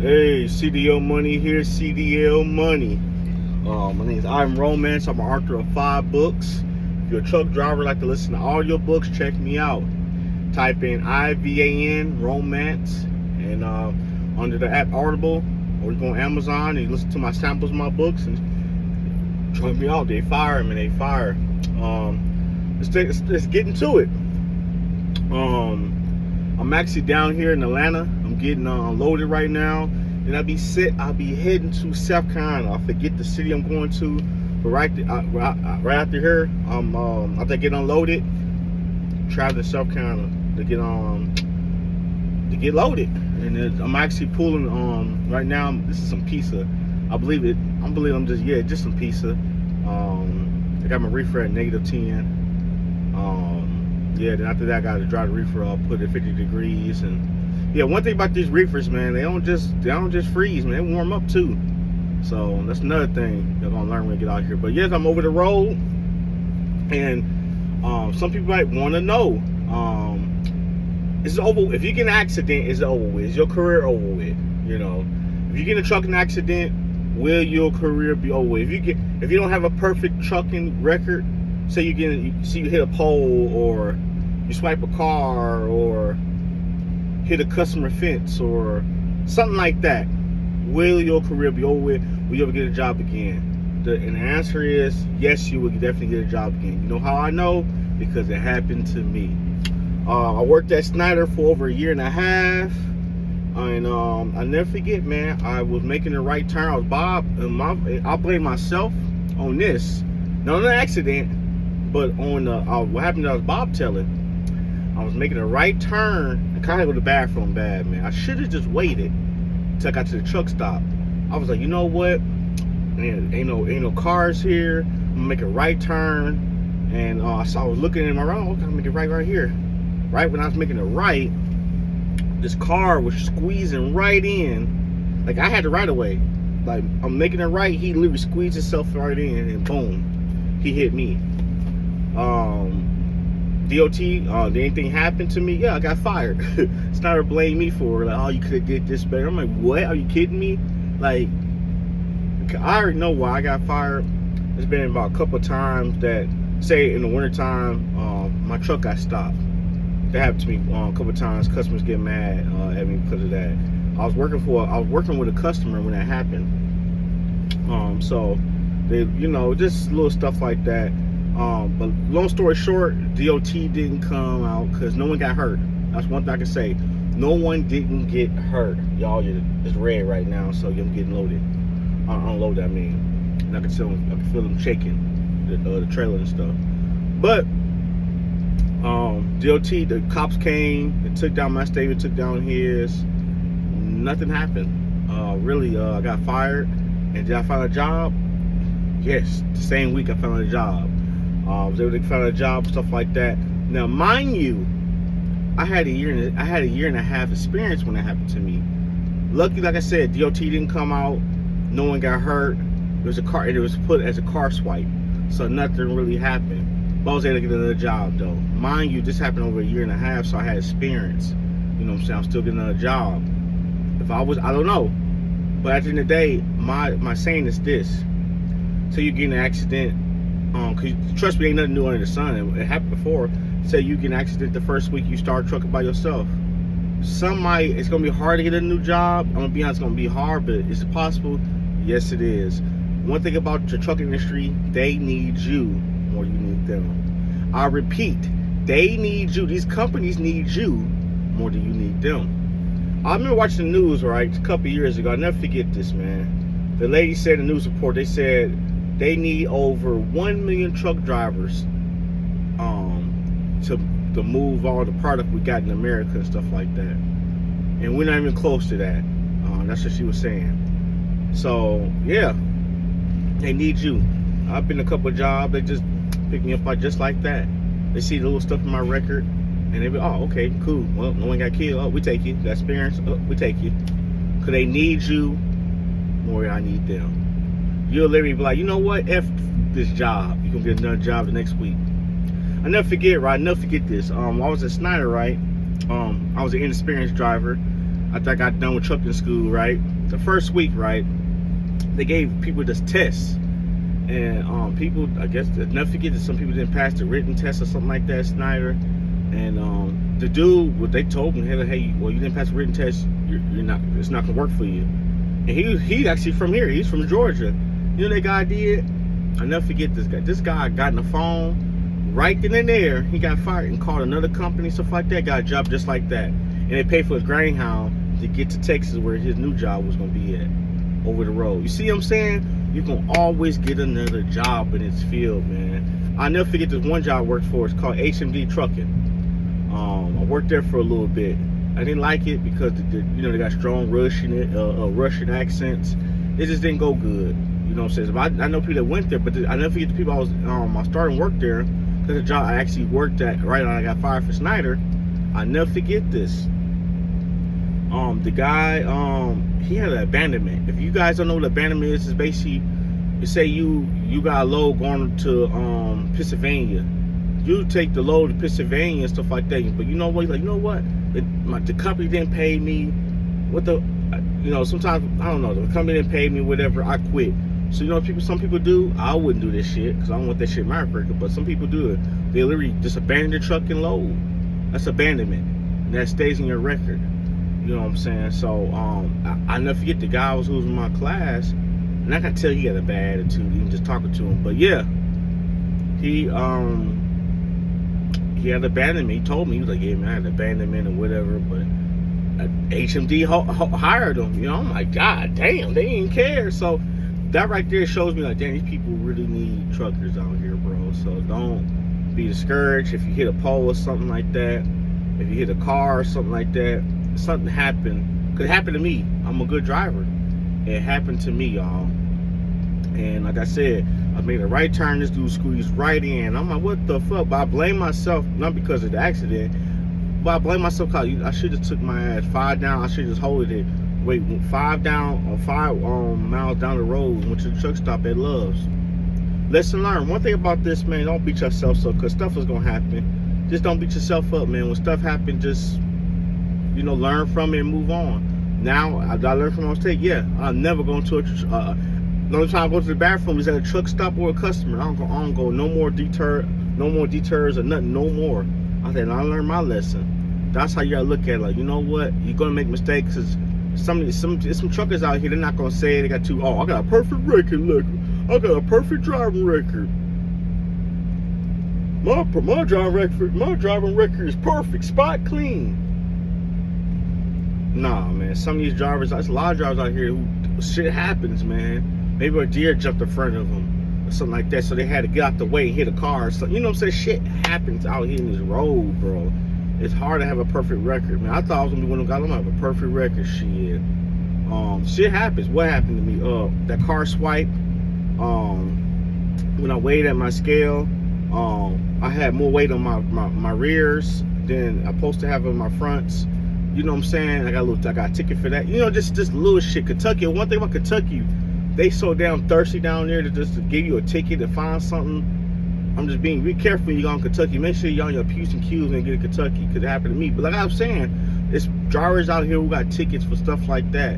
Hey, CDL Money here, CDL Money. My name is Ivan Romance. I'm an author of 5 books. If you're a truck driver, like to listen to audiobooks, check me out. Type in IVAN Romance and under the app Audible, or you go on Amazon and you listen to my samples of my books and check me out. They fire, man. They fire. Let's get into it. I'm actually down here in Atlanta. I'm getting unloaded right now. Then I'll be heading to South Carolina. I forget the city I'm going to, but right after here, after I get unloaded, travel to South Carolina to get loaded. And I'm actually pulling right now. This is some pizza. I believe I'm just some pizza. I got my reefer at -10. Then after that, I got to dry the reefer up, put it at 50 degrees, and one thing about these reefers, man, they don't just freeze, man. They warm up too. So that's another thing they're gonna learn when we get out here. But yes, I'm over the road, and some people might want to know, is it over? If you get an accident, is it over with? Is your career over with? You know, if you get in a trucking accident, will your career be over with? If you don't have a perfect trucking record, say you hit a pole, or you swipe a car, or hit a customer fence, or something like that, will your career be over with? Will you ever get a job again? And the answer is yes, you will definitely get a job again. You know how I know? Because it happened to me. I worked at Snyder for over 1.5 years, and I never forget, man. I was making the right turn. I was Bob, and I blame myself on this, not on the accident, but on what happened. I was Bob telling. I was making a right turn. I kind of go to the bathroom bad, man. I should have just waited till I got to the truck stop. I was like, you know what? Man, ain't no cars here. I'm gonna make a right turn, and I was looking in my road. I'm gonna make it right here. Right when I was making it right, this car was squeezing right in. Like I had the right of way. Like I'm making it right, he literally squeezed himself right in, and boom, he hit me. DOT, did anything happen to me? Yeah, I got fired. Snyder blamed me for it. Like, oh, you could have did this better. I'm like, what? Are you kidding me? Like, I already know why I got fired. There's been about a couple of times that, say in the wintertime, my truck got stopped. That happened to me a couple of times. Customers get mad at me because of that. I was working with a customer when that happened. So they, just little stuff like that. But long story short, DOT didn't come out because no one got hurt. That's one thing I can say. No one didn't get hurt. Y'all, it's red right now, so you're getting loaded. Unloaded, I mean. And I can feel them shaking, the trailer and stuff. But DOT, the cops came, they took down my statement, took down his. Nothing happened. I got fired. And did I find a job? Yes, the same week I found a job. I was able to find a job, stuff like that. Now, mind you, I had a year and a half experience when that happened to me. Lucky, like I said, DOT didn't come out. No one got hurt. It was put as a car swipe, so nothing really happened. But I was able to get another job, though. Mind you, this happened over a year and a half, so I had experience. You know what I'm saying? I'm still getting another job. I don't know. But at the end of the day, my saying is this: so you get in an accident. Cause trust me, ain't nothing new under the sun. It happened before. Say you get an accident the first week you start trucking by yourself. It's gonna be hard to get a new job. I'm gonna be honest, it's gonna be hard, but is it possible? Yes, it is. One thing about the trucking industry, they need you more than you need them. I repeat, they need you. These companies need you more than you need them. I remember watching the news, right, a couple of years ago. I'll never forget this, man. The lady said in the news report, they said they need over 1 million truck drivers to move all the product we got in America and stuff like that. And we're not even close to that. That's what she was saying. So, yeah, they need you. I've been a couple of jobs. They just pick me up just like that. They see the little stuff in my record, and they be, oh, okay, cool. Well, no one got killed. Oh, we take you. That experience, we take you. Because they need you more than I need them. You'll literally be like, you know what? F this job. You're going to get another job the next week. I never forget this. I was at Snyder, right? I was an inexperienced driver. after I got done with trucking school, right? The first week, right? They gave people this test. And people, I guess, never forget that some people didn't pass the written test or something like that, Snyder. And the dude, what they told me, hey, well, you didn't pass the written test, you're not, it's not gonna work for you. And he actually from here, he's from Georgia. You know what that guy did? I never forget this guy. This guy got in the phone right then and there. He got fired and called another company, stuff like that. Got a job just like that, and they paid for his Greyhound to get to Texas, where his new job was gonna be at, over the road. You see what I'm saying? You can always get another job in this field, man. I'll never forget this one job I worked for. It's called HMD Trucking. I worked there for a little bit. I didn't like it because they got strong Russian accents. It just didn't go good. You know what I'm saying? I know people that went there, but I never forget the people I started work there, because the job I actually worked at right when I got fired for Snyder. I never forget this. The guy, he had an abandonment. If you guys don't know what abandonment is, it's basically, you say you got a load going to Pennsylvania. You take the load to Pennsylvania and stuff like that. But you know what? He's like, you know what? The company didn't pay me. Sometimes, I don't know, the company didn't pay me, whatever, I quit. So, some people do. I wouldn't do this shit, because I don't want that shit in my record. But some people do it. They literally just abandon the truck and load. That's abandonment. And that stays in your record. You know what I'm saying? So, I never forget the guy who was in my class, and I can tell he had a bad attitude, even just talking to him. But yeah, he had abandonment. He told me, he was like, yeah, man, I had abandonment or whatever, but HMD hired him. I'm like, God damn, they didn't care. So that right there shows me, like, damn, these people really need truckers out here, bro. So don't be discouraged if you hit a pole or something like that. If you hit a car or something like that, something happened. Could happen to me. I'm a good driver. It happened to me, y'all. And like I said, I made a right turn. This dude squeezed right in. I'm like, what the fuck? But I blame myself, not because of the accident, but I blame myself because I should have took my ass 5 down. I should have just hold it. Wait, 5 down or 5 miles down the road, went to the truck stop at Love's. Lesson learned. One thing about this, man, don't beat yourself up, because stuff is gonna happen. Just don't beat yourself up, man. When stuff happens, just learn from it and move on. Now I learned from my mistake. Yeah, I'm never going to the only time I go to the bathroom is at a truck stop or a customer. I don't go no more detours or nothing, no more. I said, I learned my lesson. That's how you gotta look at it. Like, you know what? You're gonna make mistakes. Some truckers out here, they're not gonna say they got I got a perfect record. Look, I got a perfect driving record. My driving record is perfect, spot clean. Nah, man. Some of these drivers, there's a lot of drivers out here who shit happens, man. Maybe a deer jumped in front of them or something like that, so they had to get out the way and hit a car or something. You know what I'm saying? Shit happens out here in this road, bro. It's hard to have a perfect record, man. I thought I was gonna be one of them guys. I'm gonna have a perfect record. Shit happens. What happened to me? That car swipe. When I weighed at my scale, I had more weight on my rears than I'm supposed to have on my fronts. You know what I'm saying? I got a ticket for that. Just little shit. Kentucky. One thing about Kentucky, they so damn thirsty down there to give you a ticket to find something. I'm just be careful when you go in Kentucky. Make sure you're on your P's and Q's and get to Kentucky, because it happened to me. But like I was saying, there's drivers out here who got tickets for stuff like that.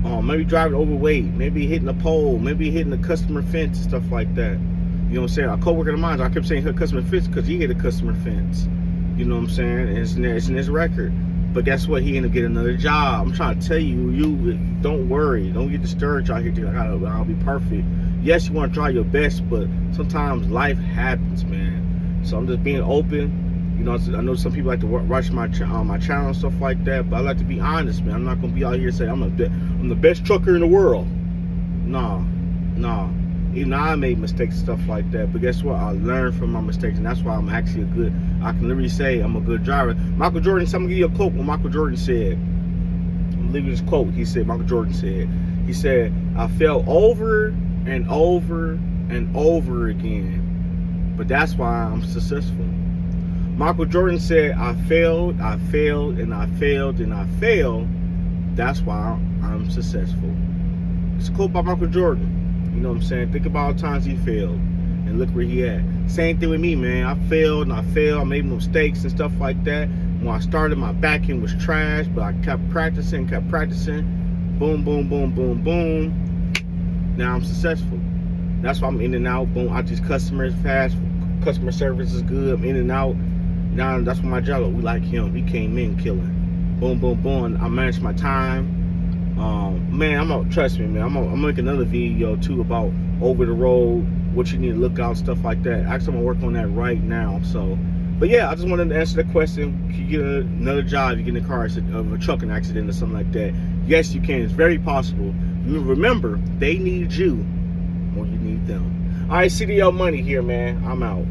Maybe driving overweight, maybe hitting a pole, maybe hitting a customer fence and stuff like that. You know what I'm saying? A coworker of mine, I kept saying hit a customer fence because he hit a customer fence. You know what I'm saying? And it's in his record. But guess what? He ended up getting another job. I'm trying to tell you, don't worry. Don't get discouraged out here. I'll be perfect. Yes, you want to try your best, but sometimes life happens, man. So I'm just being open. I know some people like to watch my channel and stuff like that, but I like to be honest, man. I'm not going to be out here saying I'm the best trucker in the world. Nah. Even I made mistakes and stuff like that, but guess what? I learned from my mistakes, and that's why I'm actually I can literally say I'm a good driver. Michael Jordan, so I'm gonna give you a quote. What Michael Jordan said. I'm leaving this quote. Michael Jordan said, I failed over and over and over again, but that's why I'm successful. Michael Jordan said, I failed, and I failed, and I failed. That's why I'm successful. It's a quote by Michael Jordan. You know what I'm saying? Think about all the times he failed, and look where he at. Same thing with me, man. I failed. I made mistakes and stuff like that. When I started, my back end was trash, but I kept practicing. Boom, boom, boom, boom, boom. Now I'm successful. That's why I'm in and out. Boom, I just customers fast. Customer service is good. I'm in and out. Now that's what my job is. We like him. He came in killing. Boom, boom, boom. I manage my time. Man, trust me, man. I'm gonna make another video too about over the road, what you need to look out, stuff like that. Actually, I'm gonna work on that right now. So, but yeah, I just wanted to answer the question. Can you get another job? You get in a car accident, of a trucking accident or something like that? Yes, you can. It's very possible. You remember, they need you more you need them. All right, CDL Money here, man. I'm out.